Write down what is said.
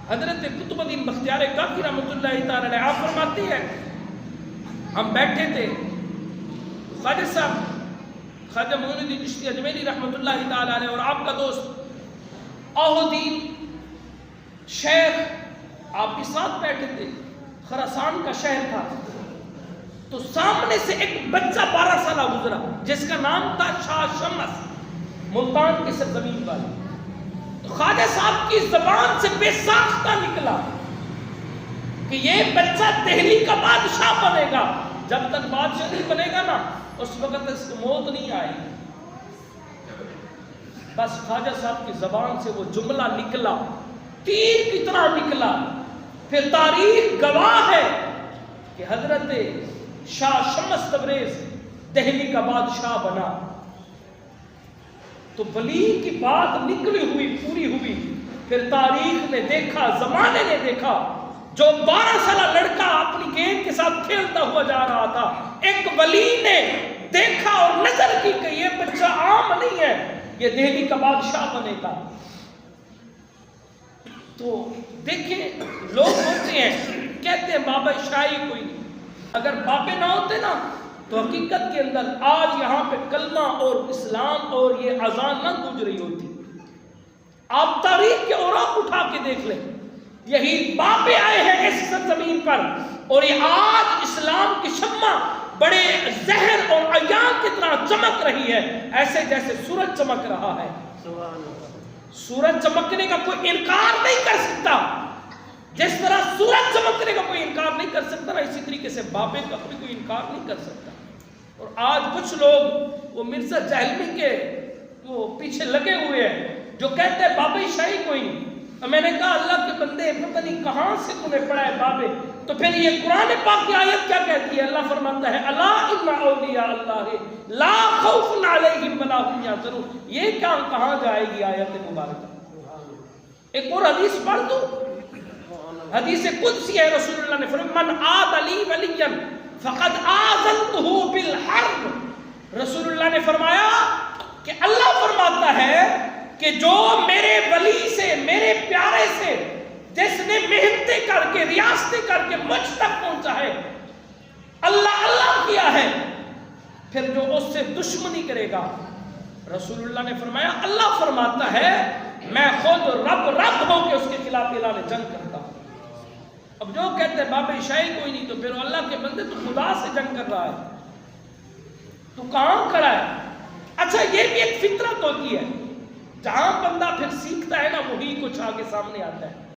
حضرت قطب الدین بختیار کاکی رحمۃ اللہ تعالی علیہ آپ فرماتے ہیں ہم بیٹھے تھے، خواجہ صاحب خواجہ معین الدین چشتی اجمیری رحمۃ اللہ تعالی علیہ اور آپ کا دوست آہدین شیخ آپ بھی ساتھ بیٹھے تھے، خراسان کا شہر تھا، تو سامنے سے ایک بچہ 12 سالہ گزرا جس کا نام تھا شاہ شمس، ملتان کی سرزمین والا. تو خواجہ صاحب کی زبان سے بے ساختہ نکلا کہ یہ بچہ دہلی کا بادشاہ بنے گا. جب تک بادشاہ نہیں بنے گا نا اس وقت اس کو موت نہیں آئی. بس خواجہ صاحب کی زبان سے وہ جملہ نکلا، تیر کی طرح نکلا. پھر تاریخ گواہ ہے کہ حضرت شاہ شمس تبریز دہلی کا بادشاہ بنا. تو ولی کی بات نکلی ہوئی پوری ہوئی. پھر تاریخ نے دیکھا، زمانے نے دیکھا، جو 12 سالہ لڑکا اپنی گیند کے ساتھ کھیلتا ہوا جا رہا تھا، ایک ولی نے دیکھا اور نظر کی کہ یہ بچہ عام نہیں ہے، یہ دہلی کا بادشاہ بنے گا. تو دیکھیں لوگ ہوتے ہیں کہتے ہیں بابا شاہی کوئی نہیں. اگر بابے نہ ہوتے نا تو حقیقت کے اندر آج یہاں پہ کلمہ اور اسلام اور یہ اذان نہ گونج رہی ہوتی. آپ تاریخ کے اوراق اٹھا کے دیکھ لیں، یہی بابے آئے ہیں اس سرزمین پر اور یہ آج اسلام کی شمع بڑے زہر اور عیاں کی طرح چمک رہی ہے، ایسے جیسے سورج چمک رہا ہے. سورج چمکنے کا کوئی انکار نہیں کر سکتا. جس طرح سورج چمکنے کا کوئی انکار نہیں کر سکتا نا، اسی طریقے سے بابے کا کوئی انکار نہیں کر سکتا. اور آج کچھ لوگ وہ مرزا جہلمی کے وہ پیچھے لگے ہوئے ہیں جو کہتے ہیں بابے شاہی کوئی نہیں. میں نے کہا اللہ کے بندے پتہ نہیں کہاں سے تمہیں پڑھا ہے بابے. تو پھر یہ قرآن پاک کی آیت کیا کہتی ہے؟ اللہ فرماتا ہے الا ان اولیاء اللہ لا خوف علیہم ولا هم یحزنون. یہ کیا کہاں جائے گی آیت مبارکہ؟ ایک اور حدیث پڑھ دو، حدیث قدسی ہے. رسول اللہ نے فرمایا من عاد لی ولیا فقد آذنتہ بالحرب. رسول اللہ نے فرمایا کہ اللہ فرماتا ہے کہ جو میرے ولی سے، میرے پیارے سے، جس نے محنتیں کر کے ریاستیں کر کے مجھ تک پہنچا ہے، اللہ اللہ کیا ہے، پھر جو اس سے دشمنی کرے گا، رسول اللہ نے فرمایا اللہ فرماتا ہے میں خود رب ہو کے اس کے خلاف اعلان جنگ کرتا ہوں. اب جو کہتے ہیں بابے شاہی کوئی نہیں، تو پھر اللہ کے بندے تو خدا سے جنگ کر رہا ہے، تو کہاں کھڑا ہے؟ اچھا یہ بھی ایک فطرت ہوتی ہے، جہاں بندہ پھر سیکھتا ہے نا وہی کچھ آگے سامنے آتا ہے.